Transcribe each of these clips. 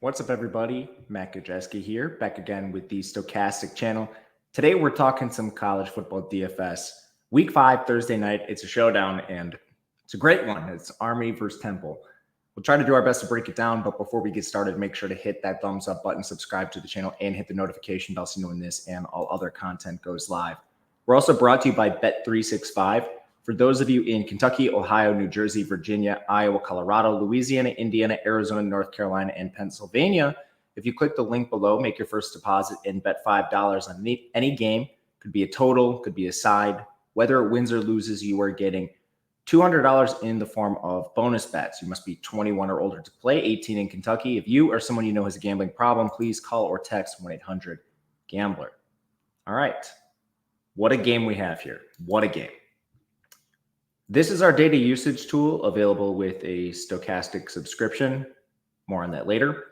What's up, everybody? Matt Gajewski here, back again with the Stochastic channel. Today, we're talking some college football DFS. Week 5, Thursday night, it's a showdown, and it's a great one. It's Army versus Temple. We'll try to do our best to break it down, but before we get started, make sure to hit that thumbs up button, subscribe to the channel, and hit the notification bell so you know when this and all other content goes live. We're also brought to you by Bet365. For those of you in Kentucky, Ohio, New Jersey, Virginia, Iowa, Colorado, Louisiana, Indiana, Arizona, North Carolina, and Pennsylvania, if you click the link below, make your first deposit and bet $5 on any game. Could be a total, could be a side. Whether it wins or loses, you are getting $200 in the form of bonus bets. You must be 21 or older to play, 18 in Kentucky. If you or someone you know has a gambling problem, please call or text 1-800-GAMBLER. All right. What a game we have here. What a game. This is our data usage tool available with a Stochastic subscription. More on that later.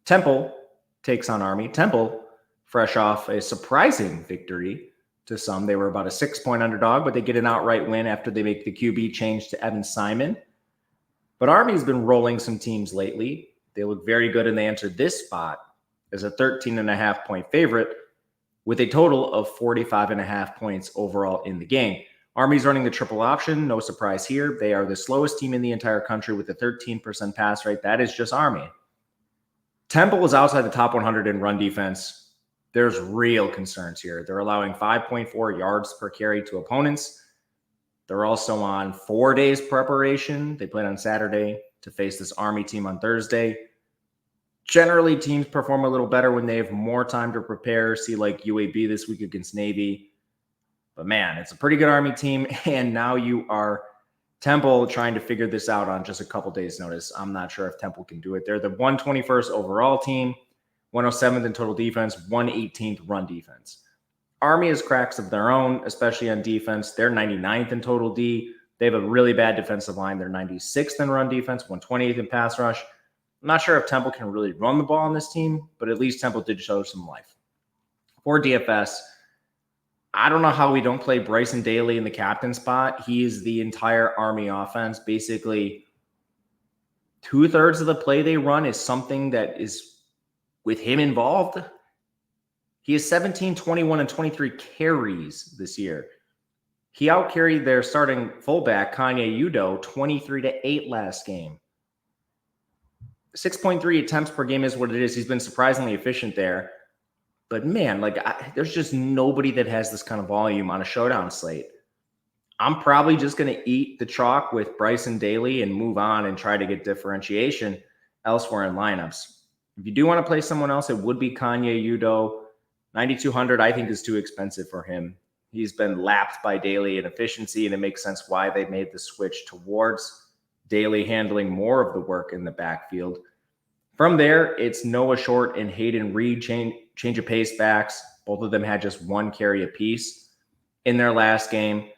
Temple takes on Army. Temple, fresh off a surprising victory to some. They were about a 6-point underdog, but they get an outright win after they make the QB change to Evan Simon. But Army's been rolling some teams lately. They look very good, and they entered this spot as a 13.5-point favorite with a total of 45.5 points overall in the game. Army's running the triple option. No surprise here. They are the slowest team in the entire country with a 13% pass rate. That is just Army. Temple is outside the top 100 in run defense. There's real concerns here. They're allowing 5.4 yards per carry to opponents. They're also on 4 days preparation. They played on Saturday to face this Army team on Thursday. Generally, teams perform a little better when they have more time to prepare. See like UAB this week against Navy. But man, it's a pretty good Army team, and now you are Temple trying to figure this out on just a couple days' notice. I'm not sure if Temple can do it. They're the 121st overall team, 107th in total defense, 118th run defense. Army has cracks of their own, especially on defense. They're 99th in total D. They have a really bad defensive line. They're 96th in run defense, 128th in pass rush. I'm not sure if Temple can really run the ball on this team, but at least Temple did show some life. For DFS, I don't know how we don't play Bryson Daly in the captain spot. He is the entire Army offense. Basically, 2/3 of the play they run is something that is with him involved. He has 17, 21, and 23 carries this year. He outcarried their starting fullback, Kanye Udo, 23-8 last game. 6.3 attempts per game is what it is. He's been surprisingly efficient there. But man, there's just nobody that has this kind of volume on a showdown slate. I'm probably just going to eat the chalk with Bryson Daly and move on and try to get differentiation elsewhere in lineups. If you do want to play someone else, it would be Kanye Udo. 9,200, I think, is too expensive for him. He's been lapped by Daly in efficiency, and it makes sense why they made the switch towards Daly handling more of the work in the backfield. From there, it's Noah Short and Hayden Reed change of pace backs. Both of them had just 1 carry apiece in their last game.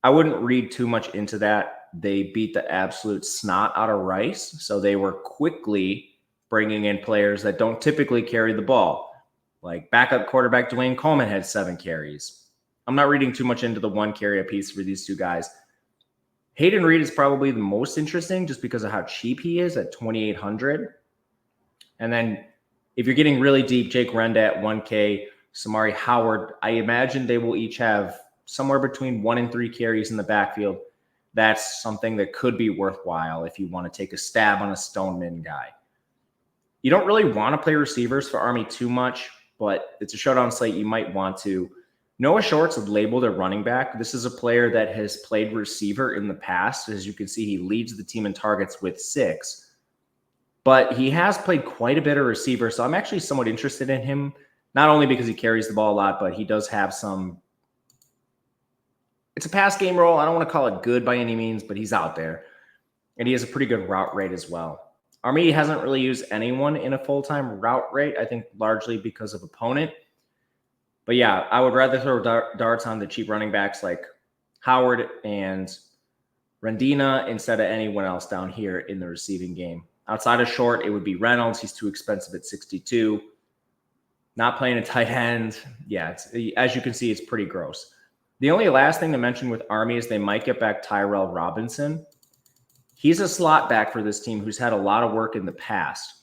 I wouldn't read too much into that. They beat the absolute snot out of Rice, so they were quickly bringing in players that don't typically carry the ball. Like backup quarterback Dwayne Coleman had 7 carries. I'm not reading too much into the 1 carry apiece for these two guys. Hayden Reed is probably the most interesting just because of how cheap he is at 2,800. And then if you're getting really deep, Jake Renda at 1K, Samari Howard, I imagine they will each have somewhere between 1 and 3 carries in the backfield. That's something that could be worthwhile if you want to take a stab on a Stoneman guy. You don't really want to play receivers for Army too much, but it's a showdown slate. You might want to. Noah Short's labeled a running back. This is a player that has played receiver in the past. As you can see, he leads the team in targets with 6. But he has played quite a bit of receiver, so I'm actually somewhat interested in him, not only because he carries the ball a lot, but he does have some – it's a pass game role. I don't want to call it good by any means, but he's out there. And he has a pretty good route rate as well. Army hasn't really used anyone in a full-time route rate, I think largely because of opponent. But yeah, I would rather throw darts on the cheap running backs like Howard and Rendina instead of anyone else down here in the receiving game. Outside of Short, it would be Reynolds. He's too expensive at 62. Not playing a tight end. Yeah, as you can see, it's pretty gross. The only last thing to mention with Army is they might get back Tyrell Robinson. He's a slot back for this team who's had a lot of work in the past.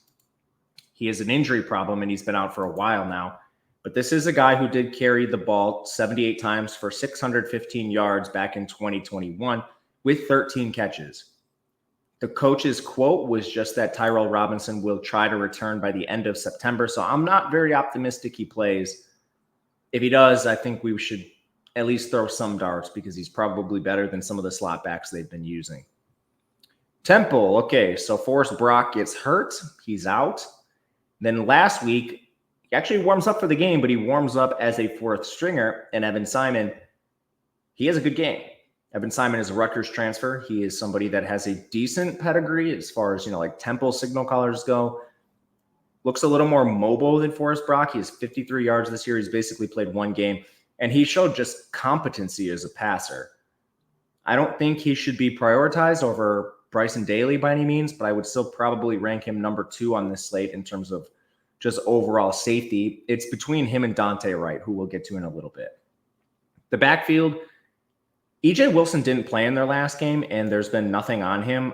He has an injury problem and he's been out for a while now. But this is a guy who did carry the ball 78 times for 615 yards back in 2021 with 13 catches. The coach's quote was just that Tyrell Robinson will try to return by the end of September. So I'm not very optimistic he plays. If he does, I think we should at least throw some darts because he's probably better than some of the slot backs they've been using. Temple. Okay, so Forrest Brock gets hurt. He's out. Then last week, he actually warms up for the game, but he warms up as a fourth stringer. And Evan Simon, he has a good game. Evan Simon is a Rutgers transfer. He is somebody that has a decent pedigree as far as, like Temple signal callers go. Looks a little more mobile than Forrest Brock. He has 53 yards this year. He's basically played one game, and he showed just competency as a passer. I don't think he should be prioritized over Bryson Daly by any means, but I would still probably rank him number 2 on this slate in terms of just overall safety. It's between him and Dante Wright, who we'll get to in a little bit. The backfield, EJ Wilson didn't play in their last game, and there's been nothing on him.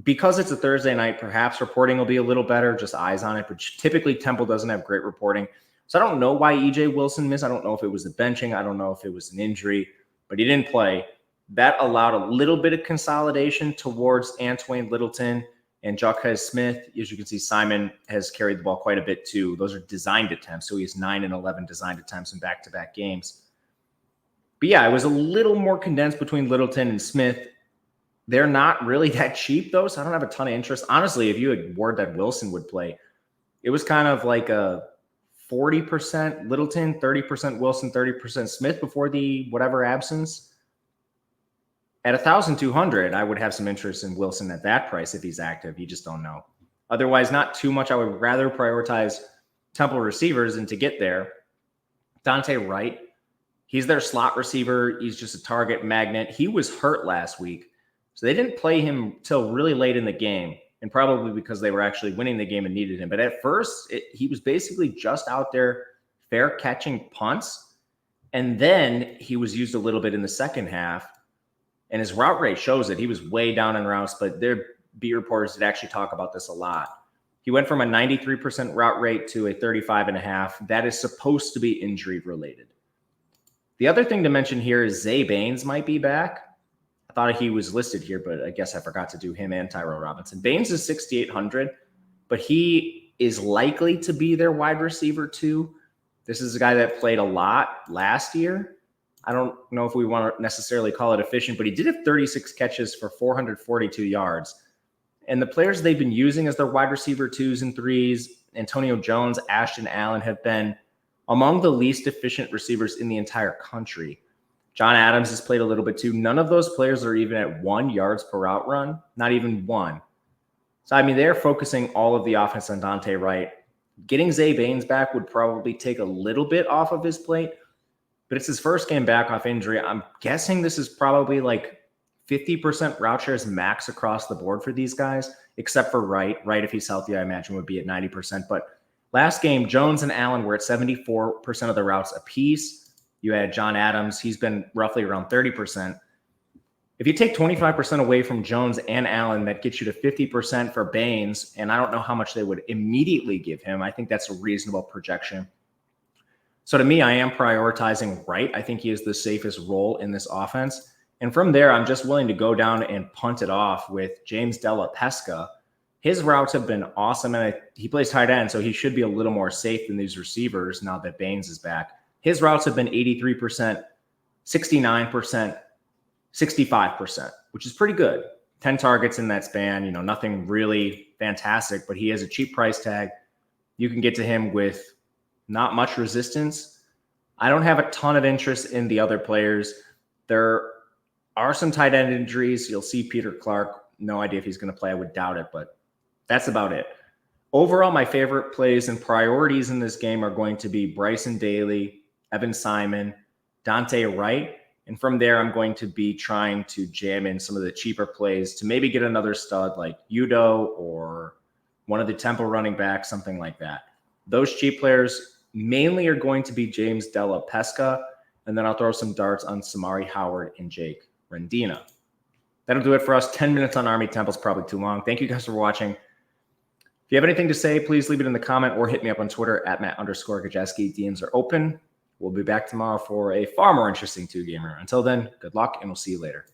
Because it's a Thursday night, perhaps reporting will be a little better, just eyes on it, but typically Temple doesn't have great reporting. So I don't know why EJ Wilson missed. I don't know if it was the benching. I don't know if it was an injury, but he didn't play. That allowed a little bit of consolidation towards Antwain Littleton and Jacquez Smith. As you can see, Simon has carried the ball quite a bit too. Those are designed attempts, so he has 9 and 11 designed attempts in back-to-back games. But yeah, it was a little more condensed between Littleton and Smith. They're not really that cheap, though, so I don't have a ton of interest. Honestly, if you had word that Wilson would play, it was kind of like a 40% Littleton, 30% Wilson, 30% Smith before the whatever absence. At 1,200, I would have some interest in Wilson at that price if he's active. You just don't know. Otherwise, not too much. I would rather prioritize Temple receivers, and to get there, Dante Wright, he's their slot receiver. He's just a target magnet. He was hurt last week, so they didn't play him till really late in the game, and probably because they were actually winning the game and needed him. But at first, he was basically just out there fair catching punts, and then he was used a little bit in the second half. And his route rate shows that he was way down in routes, but their beat reporters did actually talk about this a lot. He went from a 93% route rate to a 35.5. That is supposed to be injury related. The other thing to mention here is Zay Baines might be back. I thought he was listed here, but I guess I forgot to do him and Tyrell Robinson. Baines is 6,800, but he is likely to be their wide receiver too. This is a guy that played a lot last year. I don't know if we want to necessarily call it efficient, but he did have 36 catches for 442 yards. And the players they've been using as their wide receiver 2s and 3s, Antonio Jones, Ashton Allen, have been among the least efficient receivers in the entire country. John Adams has played a little bit too. None of those players are even at 1 yards per route run, not even 1. So, I mean, they're focusing all of the offense on Dante Wright. Getting Zay Baines back would probably take a little bit off of his plate, but it's his first game back off injury. I'm guessing this is probably like 50% route shares max across the board for these guys, except for Wright. Wright, if he's healthy, I imagine would be at 90%. But last game, Jones and Allen were at 74% of the routes apiece. You had John Adams. He's been roughly around 30%. If you take 25% away from Jones and Allen, that gets you to 50% for Baines. And I don't know how much they would immediately give him. I think that's a reasonable projection. So to me, I am prioritizing Wright. I think he is the safest role in this offense. And from there, I'm just willing to go down and punt it off with James Della Pesca. His routes have been awesome, and he plays tight end, so he should be a little more safe than these receivers now that Baines is back. His routes have been 83%, 69%, 65%, which is pretty good. 10 targets in that span, nothing really fantastic, but he has a cheap price tag. You can get to him with not much resistance. I don't have a ton of interest in the other players. There are some tight end injuries. You'll see Peter Clark. No idea if he's going to play. I would doubt it, but that's about it. Overall, my favorite plays and priorities in this game are going to be Bryson Daly, Evan Simon, Dante Wright. And from there, I'm going to be trying to jam in some of the cheaper plays to maybe get another stud like Udo or one of the Temple running backs, something like that. Those cheap players mainly are going to be James Della Pesca, and then I'll throw some darts on Samari Howard and Jake Rendina. That'll do it for us. 10 minutes on Army Temple's probably too long. Thank you guys for watching. If you have anything to say, please leave it in the comment or hit me up on Twitter at Matt_Gajewski. DMs are open. We'll be back tomorrow for a far more interesting 2-gamer. Until then, good luck, and we'll see you later.